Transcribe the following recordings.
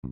All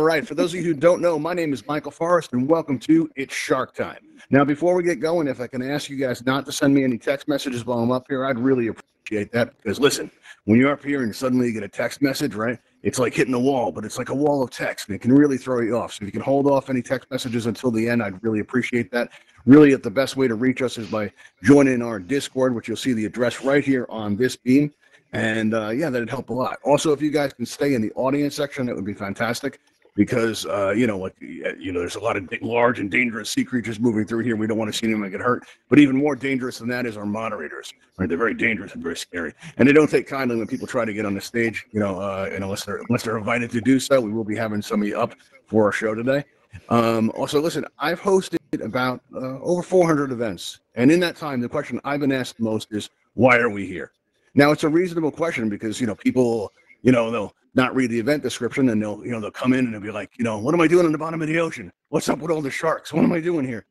right, for those of you who don't know, my name is Michael Forrest, and welcome to It's Shark Time. Now, before we get going, if I can ask you guys not to send me any text messages while I'm up here, I'd really appreciate that, because listen, when you're up here and suddenly you get a text message, right, it's like hitting a wall, but it's like a wall of text, and it can really throw you off. So if you can hold off any text messages until the end, I'd really appreciate that. Really, the best way to reach us is by joining our Discord, which you'll see the address right here on this beam. And yeah, that'd help a lot. Also, if you guys can stay in the audience section, that would be fantastic, because there's a lot of large and dangerous sea creatures moving through here. We don't want to see anyone get hurt. But even more dangerous than that is our moderators. Right? They're very dangerous and very scary, and they don't take kindly when people try to get on the stage. And unless they're invited to do so, we will be having somebody up for our show today. Also, listen, I've hosted about over 400 events, and in that time, the question I've been asked most is, why are we here? Now, it's a reasonable question, because people, they'll not read the event description, and they'll come in and they'll be like, what am I doing on the bottom of the ocean? What's up with all the sharks? What am I doing here?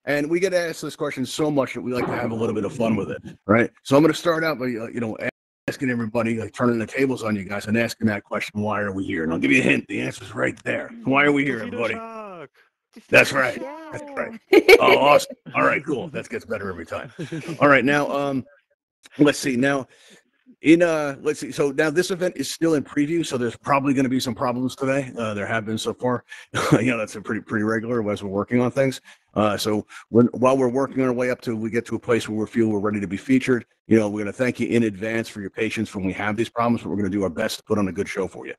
And we get asked this question so much that we like to have a little bit of fun with it, right? So I'm going to start out by, asking everybody, like turning the tables on you guys and asking that question, why are we here? And I'll give you a hint. The answer's right there. Why are we here, everybody? That's right. That's right. Oh, awesome. All right, cool. That gets better every time. All right, now, let's see. Now, let's see. So now this event is still in preview, so there's probably going to be some problems today. There have been so far. That's a pretty regular as we're working on things. So while we're working our way up to we get to a place where we feel we're ready to be featured, we're going to thank you in advance for your patience when we have these problems, but we're going to do our best to put on a good show for you.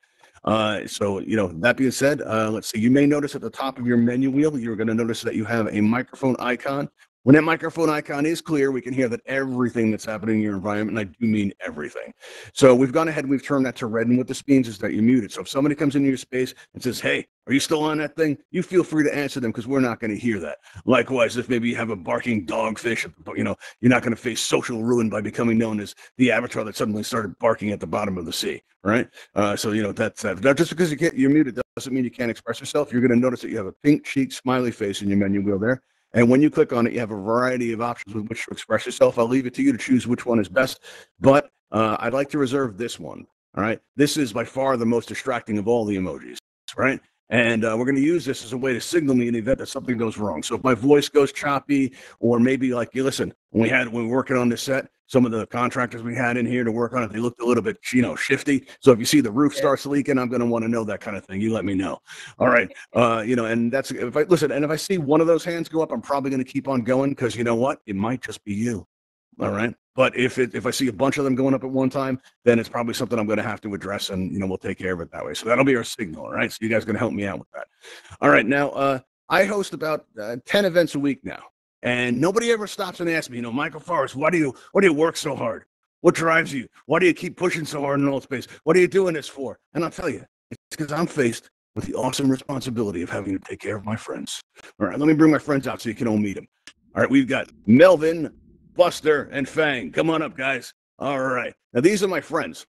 So that being said, let's see. You may notice at the top of your menu wheel, you're going to notice that you have a microphone icon. When that microphone icon is clear, we can hear that everything that's happening in your environment, and I do mean everything. So we've gone ahead and we've turned that to red, and what this means is that you're muted. So if somebody comes into your space and says, hey, are you still on that thing? You feel free to answer them, because we're not going to hear that. Likewise, if maybe you have a barking dogfish, you're not going to face social ruin by becoming known as the avatar that suddenly started barking at the bottom of the sea, right? So that's that. Now, just because you're muted doesn't mean you can't express yourself. You're going to notice that you have a pink cheek smiley face in your menu wheel there. And when you click on it, you have a variety of options with which to express yourself. I'll leave it to you to choose which one is best. But I'd like to reserve this one. All right. This is by far the most distracting of all the emojis. Right. And we're going to use this as a way to signal me in the event that something goes wrong. So if my voice goes choppy, or maybe like, listen, when we were working on this set, some of the contractors we had in here to work on it, they looked a little bit, shifty. So if you see the roof starts leaking, I'm going to want to know that kind of thing. You let me know. All right. And that's, if I see one of those hands go up, I'm probably going to keep on going, because you know what? It might just be you. All right. But if I see a bunch of them going up at one time, then it's probably something I'm going to have to address, and, we'll take care of it that way. So that'll be our signal. All right. So you guys can help me out with that. All right. Now, I host about 10 events a week now. And nobody ever stops and asks me, Michael Forrest, why do you work so hard? What drives you? Why do you keep pushing so hard in Altspace? What are you doing this for? And I'll tell you, it's because I'm faced with the awesome responsibility of having to take care of my friends. All right, let me bring my friends out so you can all meet them. All right, we've got Melvin, Buster, and Fang. Come on up, guys. All right. Now, these are my friends,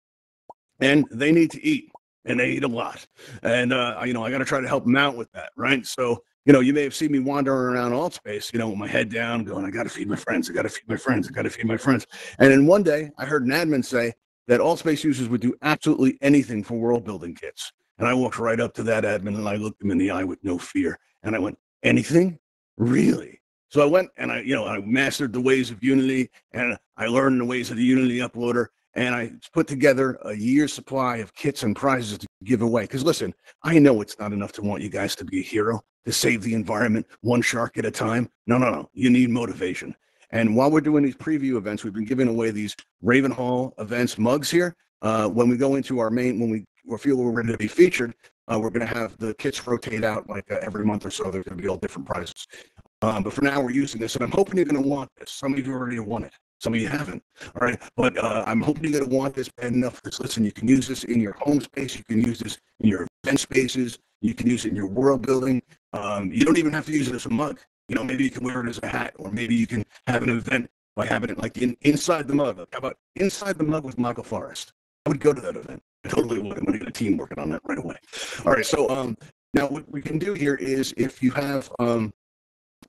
and they need to eat, and they eat a lot. And, I got to try to help them out with that, right? So, you may have seen me wandering around Altspace, with my head down, going, I got to feed my friends. I got to feed my friends. I got to feed my friends. And then one day, I heard an admin say that Altspace users would do absolutely anything for world building kits. And I walked right up to that admin, and I looked him in the eye with no fear. And I went, anything? Really? So I went and I mastered the ways of Unity, and I learned the ways of the Unity uploader. And I put together a year's supply of kits and prizes to give away. Because listen, I know it's not enough to want you guys to be a hero, to save the environment one shark at a time. No. You need motivation. And while we're doing these preview events, we've been giving away these Ravenhall Events mugs here. When we go into our main, when we feel we're ready to be featured, we're going to have the kits rotate out like every month or so. They're going to be all different prizes. But for now, we're using this, and I'm hoping you're going to want this. Some of you already want it. Some of you haven't. All right. But I'm hoping you're going to want this bad enough. Listen, you can use this in your home space. You can use this in your event spaces. You can use it in your world building. You don't even have to use it as a mug. Maybe you can wear it as a hat, or maybe you can have an event by having it like inside the mug. How about inside the mug with Michael Forrest? I would go to that event. I totally would. I'm going to get a team working on that right away. All right, so now what we can do here is if you have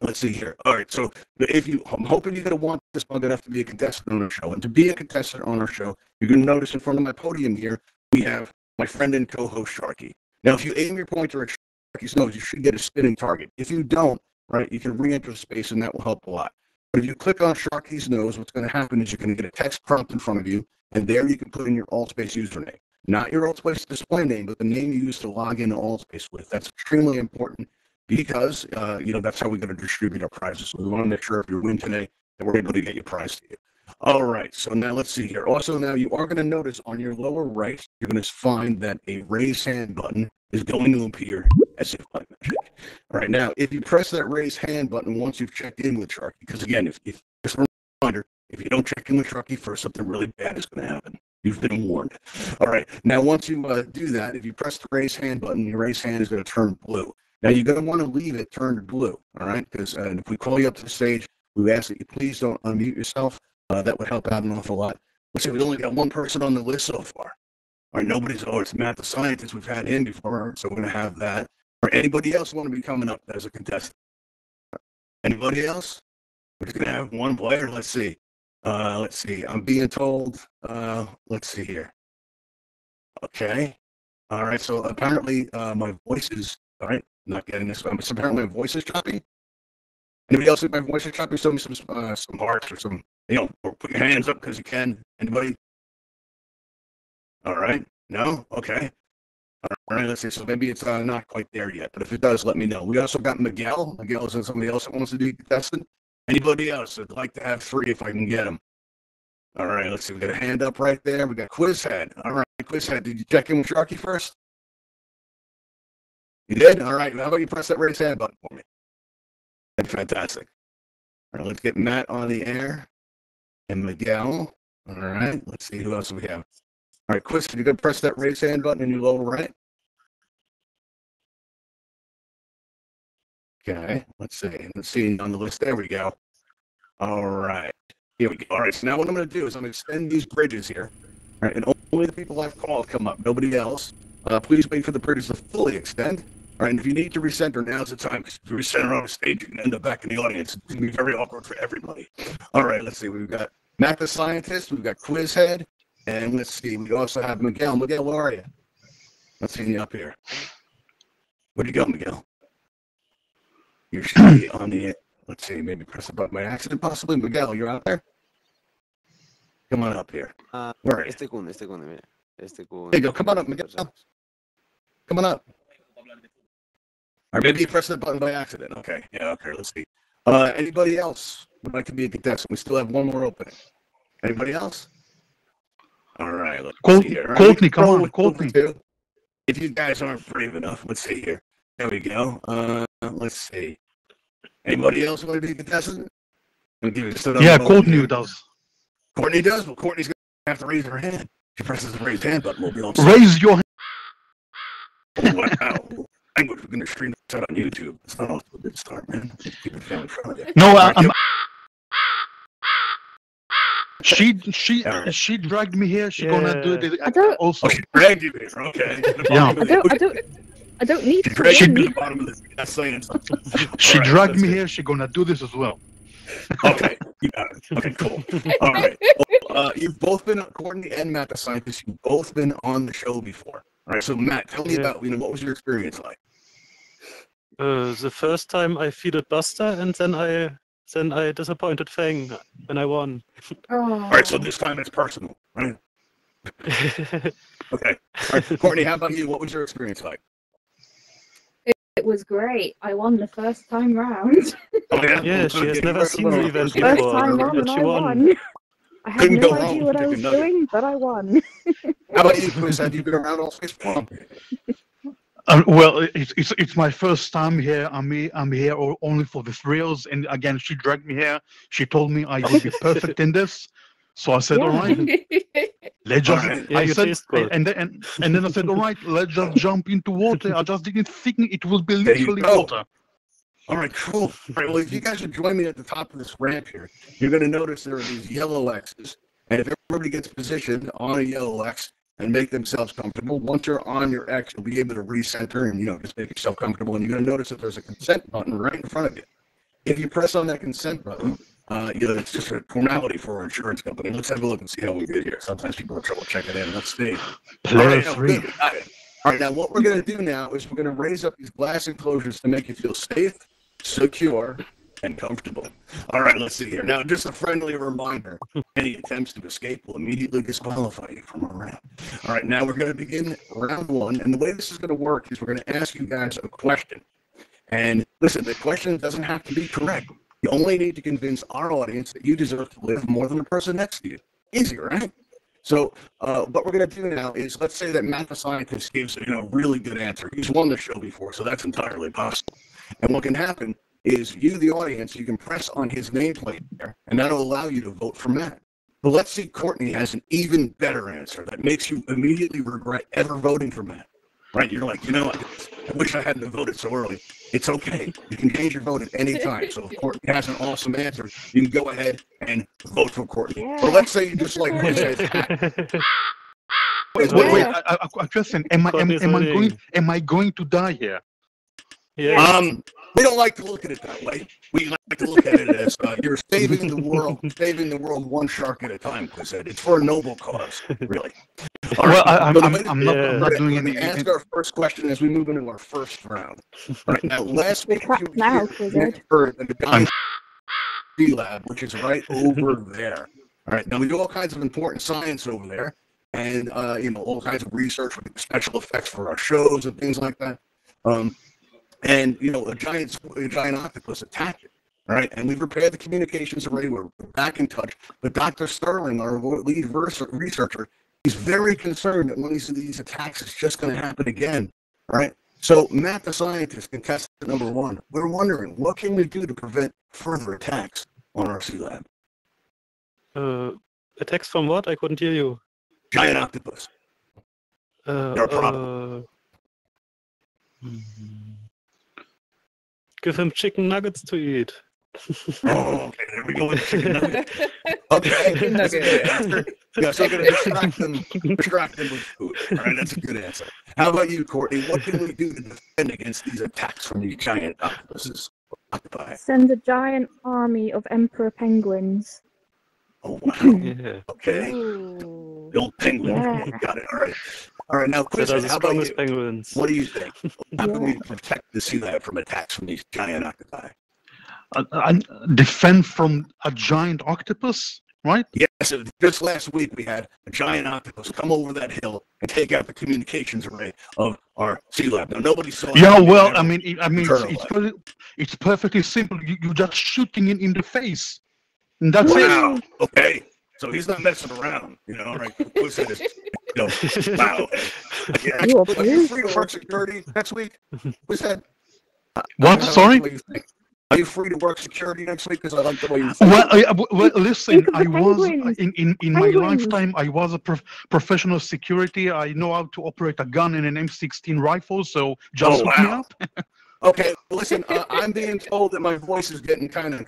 let's see here. All right, so I'm hoping you're going to want this mug enough to be a contestant on our show. And to be a contestant on our show, you're going to notice in front of my podium here, we have my friend and co-host Sharky. Now, if you aim your pointer at Sharky's nose, you should get a spinning target. If you don't, right, you can re-enter the space, and that will help a lot. But if you click on Sharky's nose, what's going to happen is you're going to get a text prompt in front of you, and there you can put in your AltspaceVR username. Not your AltspaceVR display name, but the name you use to log into AltspaceVR with. That's extremely important because, that's how we're going to distribute our prizes. So we want to make sure if you win today that we're able to get your prize to you. All right, so now let's see here. Also, now you are going to notice on your lower right, you're going to find that a raise hand button is going to appear as if by magic. All right, now, if you press that raise hand button once you've checked in with Sharky, because again, if just a reminder, if you don't check in with Sharky first, something really bad is going to happen. You've been warned. All right, now once you do that, if you press the raise hand button, your raise hand is going to turn blue. Now, you're going to want to leave it turned blue, all right? Because if we call you up to the stage, we ask that you please don't unmute yourself. That would help out an awful lot. Let's see, we've only got one person on the list so far. All right, it's Matt the Scientist. We've had him before, so we're going to have that. Or anybody else want to be coming up as a contestant? Anybody else? We're just going to have one player. Let's see. I'm being told, let's see here. Okay. All right, so apparently my voice is, all right, not getting this. So apparently my voice is choppy. Anybody else think my voice is choppy? Show me some hearts or some, or put your hands up because you can. Anybody? All right. No? Okay. All right, let's see. So maybe it's not quite there yet, but if it does, let me know. We also got Miguel. Miguel is somebody else that wants to be a contestant. Anybody else? I'd like to have 3 if I can get them. All right, let's see. We got a hand up right there. We got Quizhead. All right, Quizhead. Did you check in with Sharky first? You did? All right. How about you press that raise hand button for me? Fantastic. All right, let's get Matt on the air and Miguel. All right, let's see who else we have. All right, Chris, you can press that raise hand button in your lower right. Okay, let's see on the list. There we go. All right, here we go. All right, so now what I'm going to do is I'm going to extend these bridges here. All right, and only the people I've called come up, nobody else. Please wait for the bridges to fully extend. All right, and if you need to recenter, now's the time. Because if you recenter on the stage, you can end up back in the audience. It's going to be very awkward for everybody. All right, let's see. We've got Matt the Scientist. We've got Quizhead. And let's see. We also have Miguel. Miguel, where are you? Let's see you up here. Where'd you go, Miguel? You should be on the, let's see, maybe press the button by accident, possibly. Miguel, you're out there? Come on up here. Where are you? Mira. There you go. Come on up, Miguel. Come on up. Or maybe you press that button by accident. Okay. Yeah, okay, let's see. Anybody else would like to be a contestant? We still have one more opening. Anybody else? All right, let's see here. Courtney, come on, Courtney. If you guys aren't brave enough, let's see here. There we go. Let's see. Anybody else want to be a contestant? Yeah, Courtney does. Courtney does? Well, Courtney's going to have to raise her hand. She presses the raise hand button. We'll be on Raise your hand. Oh, wow. We're going to stream this out on YouTube. It's not off to a good start, man. Keep it family friendly. No, she dragged me here. She's gonna do this also. Oh, she dragged you here. Okay. Yeah. I don't need to. She dragged you to the bottom of this. That's saying something. She dragged me here. She's gonna do this as well. Okay. You got it. Okay, cool. All right. Well, you've both been, Courtney and Matt the Scientist, you've both been on the show before. All right. So Matt, tell me about, what was your experience like? The first time I defeated Buster, and then I disappointed Fang when I won. Oh. All right, so this time it's personal, right? Okay. All right, Courtney, how about you? What was your experience like? It was great. I won the first time round. Oh, yeah? Yeah, she has never seen the event First before, time round, and and she I won. won. I had Couldn't no go idea wrong what I with was another. doing, but I won. How about you, Chris? Have you been around AltspaceVR? Well, it's my first time here. I'm here only for the thrills, and again, she dragged me here. She told me I would be perfect in this, so I said, Yeah. "All right, let's just." Yeah, I you said, taste good. and then I said, "All right, let's just jump into water." I just didn't think it would be There you literally go. water. All right, cool. All right, well, if you guys would join me at the top of this ramp here, you're going to notice there are these yellow X's. And if everybody gets positioned on a yellow X and make themselves comfortable, once you're on your X, you'll be able to recenter and, just make yourself comfortable. And you're going to notice that there's a consent button right in front of you. If you press on that consent button, it's just a formality for our insurance company. Let's have a look and see how we did here. Sometimes people have trouble checking in. Let's see. Player 3. All right, now what we're going to do now is we're going to raise up these glass enclosures to make you feel safe, secure, and comfortable. All right, let's see here. Now, just a friendly reminder, any attempts to escape will immediately disqualify you from our round. All right, now we're going to begin round 1, and the way this is going to work is we're going to ask you guys a question. And listen, the question doesn't have to be correct. You only need to convince our audience that you deserve to live more than the person next to you. Easy, right? So what we're going to do now is, let's say that Matt the Scientist gives a really good answer. He's won the show before, so that's entirely possible. And what can happen is you, the audience, you can press on his nameplate there, and that'll allow you to vote for Matt. But let's see Courtney has an even better answer that makes you immediately regret ever voting for Matt. Right? You're like, I wish I hadn't voted so early. It's okay. You can change your vote at any time. So if Courtney has an awesome answer, you can go ahead and vote for Courtney. Yeah. But let's say you just like Wait, a question. Am I going to die here? Yeah. We don't like to look at it that way. We like to look at it as you're saving the world one shark at a time, Quizette. It's for a noble cause, really. All right. I'm not doing anything. Ask our first question as we move into our first round. All right, now last week now, Quizette. The lab, which is right over there. All right, now we do all kinds of important science over there, and all kinds of research with special effects for our shows and things like that. And a giant octopus attacked it. All right, and we've repaired the communications already. We're back in touch. But Dr. Sterling, our lead researcher, he's very concerned that one of these attacks is just going to happen again. All right. So Matt the Scientist, contestant number 1, we're wondering, what can we do to prevent further attacks on our sea lab? Attacks from what? I couldn't hear you. Giant octopus. They're a problem. Give him chicken nuggets to eat. Oh, okay, there we go with chicken nuggets. Okay, that's a good answer. Yeah, so I'm going to distract them with food. All right, that's a good answer. How about you, Courtney? What can we do to defend against these attacks from these giant octopuses? Octopi? Send a giant army of emperor penguins. Oh, wow. Yeah. Okay. Ooh. The old penguin. Yeah. Oh, got it. All right. All right, now, Quizette, how about you? Penguins. What do you think? How can we protect the sea lab from attacks from these giant octopi? Defend from a giant octopus, right? Yes, just last week we had a giant octopus come over that hill and take out the communications array of our sea lab. Now nobody saw. Yeah, well, it's perfectly simple. You're just shooting it in the face, and that's it. Okay, so he's not messing around, Right? Wow. Are you free to work security next week? What's that? What? Sorry. Are you free to work security next week? Because I like the way you think. Well, listen, I was in my lifetime. I was a professional security. I know how to operate a gun and an M16 rifle. So just hook me up. Okay, listen. I'm being told that my voice is getting kind of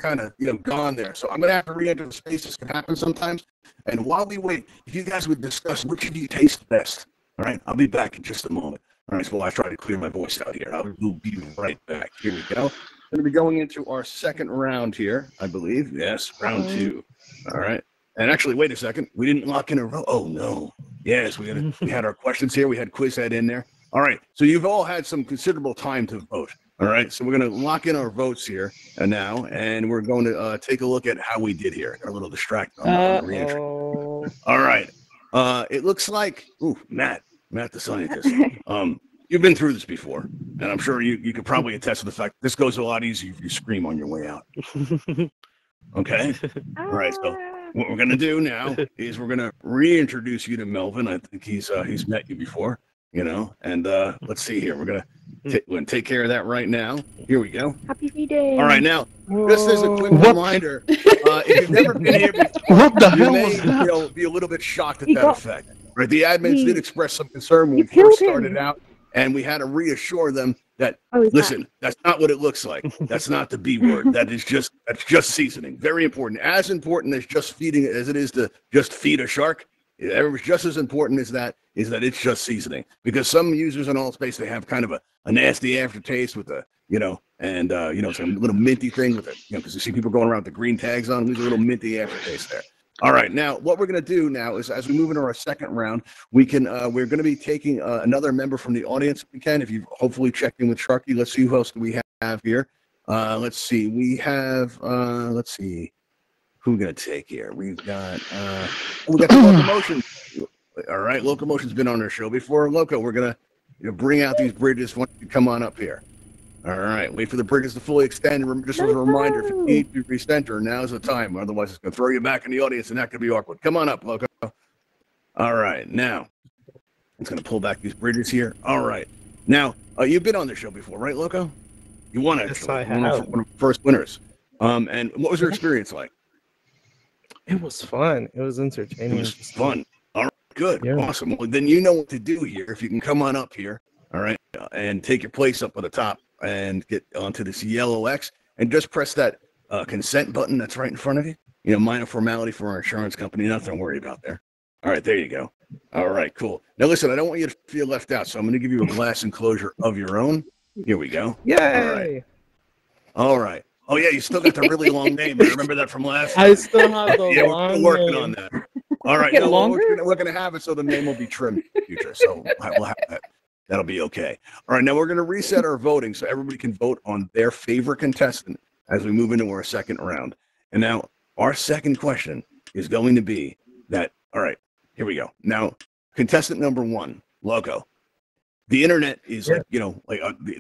gone there. So I'm gonna have to re-enter the space. This can happen sometimes. And while we wait, if you guys would discuss which of you taste best, all right? I'll be back in just a moment. All right. So while I try to clear my voice out here, we'll be right back. Here we go. Going to be going into our second round here, I believe. Yes, round 2. All right. And actually, wait a second. We didn't lock in a row. Oh, no. Yes, we had our questions here. We had Quizhead in there. All right. So you've all had some considerable time to vote. All right. So we're going to lock in our votes here now, and we're going to take a look at how we did here. Our little distract on the re-entry. All right. It looks like, Matt the Scientist. You've been through this before, and I'm sure you could probably attest to the fact this goes a lot easier if you scream on your way out. Okay? All right, so what we're going to do now is we're going to reintroduce you to Melvin. I think he's met you before, and let's see here. We're going to take care of that right now. Here we go. Happy V-Day. All right, now, just as a quick reminder, if you've never been here before, what the hell was that? Be a little bit shocked at that effect. Right, the admins did express some concern when we first started out. And we had to reassure them that, Oh, is that? listen, that's not what it looks like. That's not the B word. That's just seasoning. Very important. As important as just feeding it as it is to just feed a shark. It's just as important as that is that it's just seasoning, because some users in Altspace, they have kind of a nasty aftertaste with the, some little minty thing with it, because you see people going around with the green tags on, there's a little minty aftertaste there. All right, now what we're going to do now is, as we move into our second round, we're going to be taking another member from the audience. If we can, if you've hopefully checked in with Sharky, let's see who else do we have here. Let's see, we have who we're going to take here. We've got we got the Locomotion. All right, Locomotion's been on our show before. Loco, we're going to bring out these bridges once you come on up here. All right, wait for the bridges to fully extend. Just as a reminder, if you need to recenter, now's the time. Otherwise, it's going to throw you back in the audience, and that could be awkward. Come on up, Loco. All right, now, it's going to pull back these bridges here. All right. Now, you've been on the show before, right, Loco? You won, actually. Yes, I have. One of the first winners. And what was your experience like? It was fun. It was It entertaining. was fun. All right, good. Yeah. Awesome. Well, then you know what to do here. If you can come on up here, all right, and take your place up at the top and get onto this yellow X and just press that consent button that's right in front of you. Minor formality for our insurance company. Nothing to worry about there. All right, there you go. All right, cool. Now, listen, I don't want you to feel left out, so I'm going to give you a glass enclosure of your own. Here we go. Yay! All right. Oh, yeah, you still got the really long name. I remember that from last time. I still have the Yeah, we're long still working name. on that. All right. Get No, longer? we're going to have it so the name will be trimmed in the future. So we'll have that. That'll be okay. All right. Now we're going to reset our voting so everybody can vote on their favorite contestant as we move into our second round. And now our second question is going to be that. All right. Here we go. Now, contestant number 1, Loco. The internet is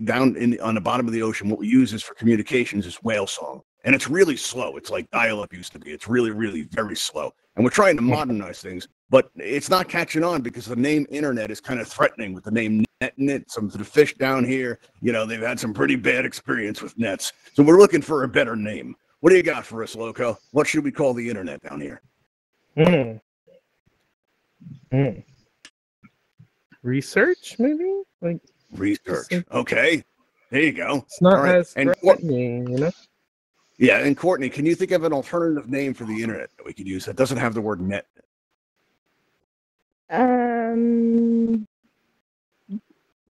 down on the bottom of the ocean. What we use is for communications is whale song, and it's really slow. It's like dial-up used to be. It's really, really very slow. And we're trying to modernize things, but it's not catching on because the name internet is kind of threatening with the name net in it. Some of the fish down here, they've had some pretty bad experience with nets. So we're looking for a better name. What do you got for us, Loco? What should we call the internet down here? Research, maybe? Like Research. Okay. There you go. it's not All right. as And threatening, Yeah, and Courtney, can you think of an alternative name for the internet that we could use that doesn't have the word net?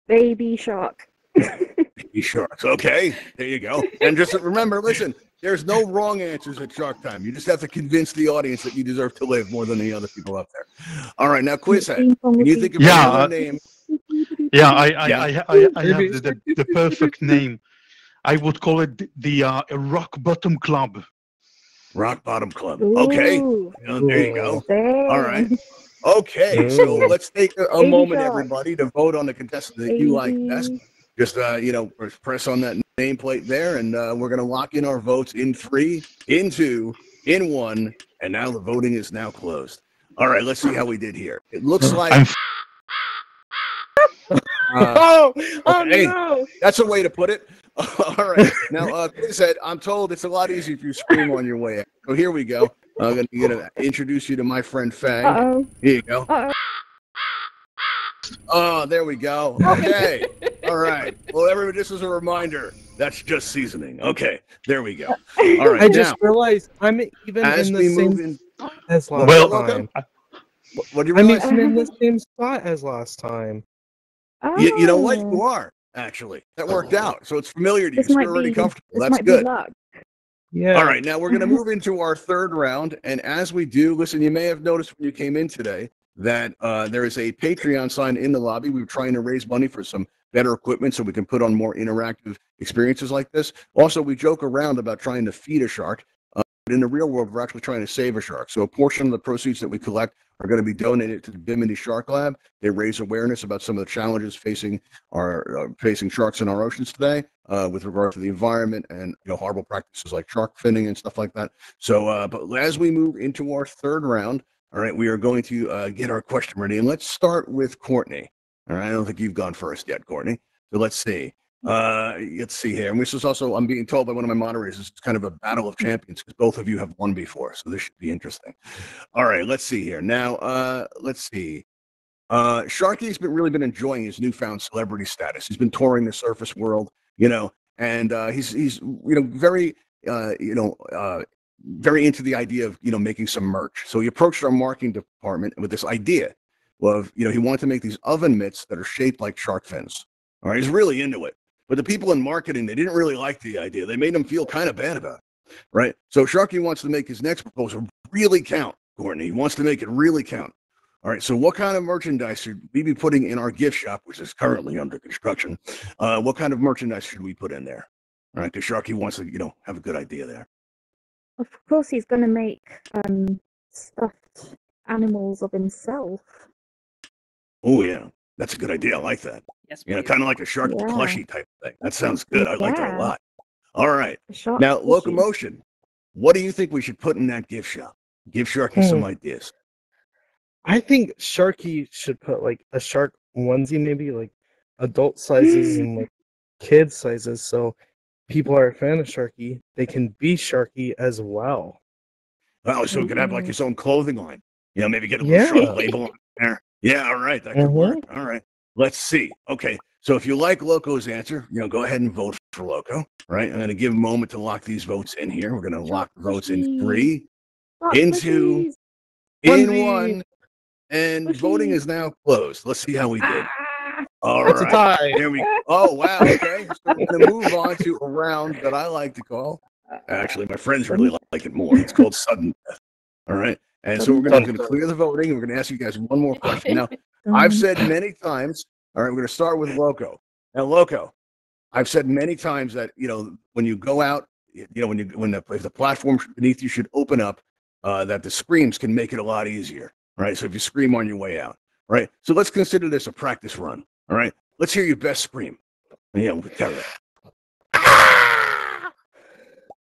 Baby shark. Baby sharks. Okay, there you go. And just remember, listen, there's no wrong answers at Shark Time. You just have to convince the audience that you deserve to live more than the other people up there. All right, now Quizhead, can you think of another name? Yeah, I have the perfect name. I would call it the Rock Bottom Club. Rock Bottom Club. Okay, Ooh, there you go. dang. All right. Okay, so let's take a Baby moment, shark. everybody, to vote on the contestant that you like best. Just, press on that nameplate there, and we're going to lock in our votes in 3, in 2, in 1, and now the voting is now closed. All right, let's see how we did here. It looks like... okay. no! That's a way to put it. All right. Now, Quizhead, I'm told it's a lot easier if you scream on your way out. So here we go. I'm going to introduce you to my friend Fang. Uh-oh. Here you go. Uh-oh. Oh, there we go. Okay. All right. Well, everybody, just as a reminder, that's just seasoning. Okay. There we go. All right. I just realized I'm even as in we the move same in, as last Well, time. what do you I'm realize? even in the same spot as last time. You know what? You Oh. are, actually. That worked out. So it's familiar to you. This So might you're already be comfortable. this That's might be good. luck. Yeah. All right, now we're going to move into our third round. And as we do, listen, you may have noticed when you came in today that there is a Patreon sign in the lobby. We were trying to raise money for some better equipment so we can put on more interactive experiences like this. Also, we joke around about trying to feed a shark. But in the real world, we're actually trying to save a shark. So a portion of the proceeds that we collect are going to be donated to the Bimini Shark Lab. They raise awareness about some of the challenges facing sharks in our oceans today, with regard to the environment and horrible practices like shark finning and stuff like that. So, but as we move into our third round, all right, we are going to get our question ready, and let's start with Courtney. All right, I don't think you've gone first yet, Courtney. So let's see. Let's see here. And this is also, I'm being told by one of my moderators, it's kind of a battle of champions because both of you have won before. So this should be interesting. All right, let's see here. Now, let's see. Sharky's really been enjoying his newfound celebrity status. He's been touring the surface world, and he's very very into the idea of making some merch. So he approached our marketing department with this idea of he wanted to make these oven mitts that are shaped like shark fins. All right, he's really into it. But the people in marketing, they didn't really like the idea. They made him feel kind of bad about it, right? So Sharky wants to make his next proposal really count, Courtney. He wants to make it really count. All right, so what kind of merchandise should we be putting in our gift shop, which is currently under construction? What kind of merchandise should we put in there? All right, because Sharky wants to, have a good idea there. Of course, he's going to make stuffed animals of himself. Oh, yeah. That's a good idea. I like that. Yes, Kind of like a shark plushie type thing. That sounds good. I like that a Yeah. lot. All right. Shark Now, fishy. Locomotion, what do you think we should put in that gift shop? Give Sharky some ideas. I think Sharky should put like a shark onesie, maybe like adult sizes and like kid sizes. So people are a fan of Sharky, they can be Sharky as well. Oh, so we could have like his own clothing line. Maybe get a little shark label on there. Yeah, all right. That could work. All right. Let's see. Okay. So if you like Loco's answer, go ahead and vote for Loco. Right. I'm going to give a moment to lock these votes in here. We're going to lock the votes in 3, in 2, in 1. And voting is now closed. Let's see how we did. All It's right. a tie. There we go. Oh, wow. Okay. So we're going to move on to a round that I like to call. Actually, my friends really like it more. It's called Sudden Death. All right. And so we're going to clear the voting. We're going to ask you guys one more question. Now, I've said many times, all right, we're going to start with Loco. Now, Loco, I've said many times that, when you go out, if the platform beneath you should open up, that the screams can make it a lot easier. Right. So if you scream on your way out. Right. So let's consider this a practice run. All right. Let's hear your best scream. We'll carry it.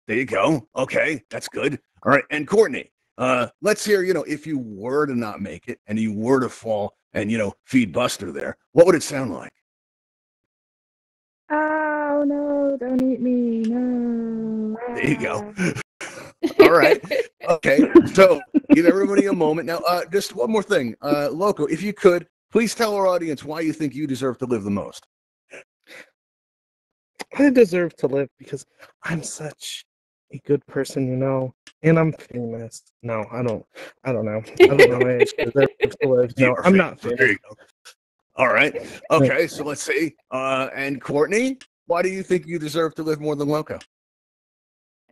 There you go. Okay. That's good. All right. And Courtney, let's hear, if you were to not make it and you were to fall and, feed Buster there, what would it sound like? Oh, no, don't eat me. No. There you go. All right. Okay. So give everybody a moment. Now, just one more thing. Loco, if you could, please tell our audience why you think you deserve to live the most. I deserve to live because I'm such a good person, and I'm famous. No, I don't know. I don't know why I deserve to live. No, I'm not famous. There you go. All right. Okay. So let's see. And Courtney, why do you think you deserve to live more than Loco?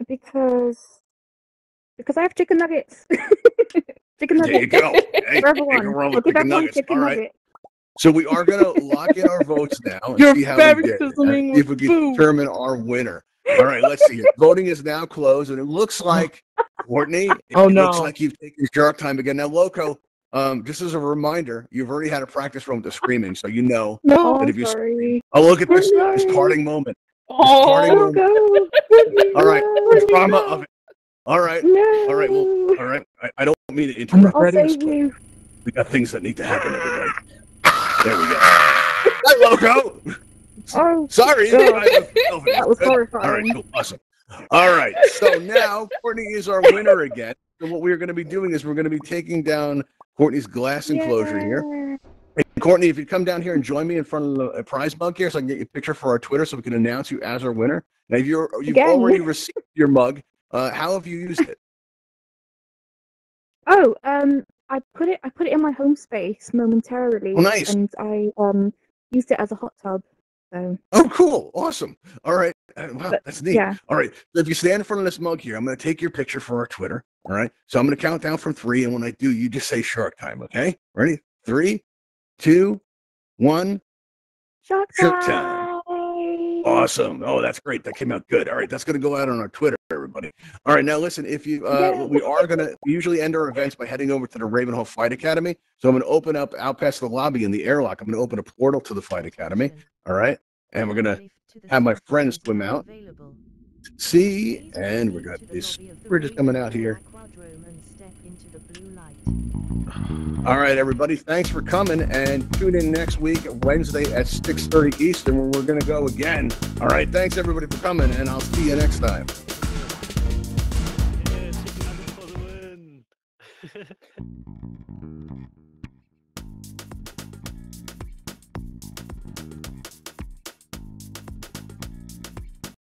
Because I have chicken nuggets. Chicken nuggets. There you go. Hey, For everyone. I'll give everyone nuggets. chicken All right. nugget. So we are going to lock in our votes now and You're see how we did. baptizing If we with can food. determine our winner. All right, let's see. Voting is now closed, and it looks like, Courtney, it looks like you've taken Shark Time again. Now, Loco, just as a reminder, you've already had a practice run with the screaming, so you know No, that if you sorry. Oh, look at this sorry. parting moment. Oh, parting moment. Go. All right, No. drama of it. All right, No. all right, well, all right. I don't mean to interrupt. I'll save you. We got things that need to happen, everybody. There we go. Hi, Loco. Oh, Sorry. God. That was horrifying. All right, cool. Awesome. All right. So now Courtney is our winner again. So what we're going to be doing is we're going to be taking down Courtney's glass enclosure here. And Courtney, if you come down here and join me in front of the prize mug here so I can get you a picture for our Twitter so we can announce you as our winner. Now, if you've already received your mug, how have you used it? Oh, I put it in my home space momentarily. Oh, nice. And I used it as a hot tub. So. Oh, cool. Awesome. All right. Wow, that's neat. Yeah. All right. So if you stand in front of this mug here, I'm going to take your picture for our Twitter. All right. So I'm going to count down from 3. And when I do, you just say Shark Time. Okay. Ready? 3, 2, 1. Shark Time. Awesome. Oh, that's great. That came out good. All right. That's going to go out on our Twitter, everybody. All right. Now, listen, if you, we usually end our events by heading over to the Ravenhall Flight Academy. So I'm going to open up out past the lobby in the airlock. I'm going to open a portal to the Flight Academy. All right. And we're going to have my friends swim out. See, and we got this. We're just coming out here. All right, everybody. Thanks for coming, and tune in next week, Wednesday at 6:30 Eastern, where we're going to go again. All right. Thanks, everybody, for coming, and I'll see you next time. Yeah, chicken nuggets for the win.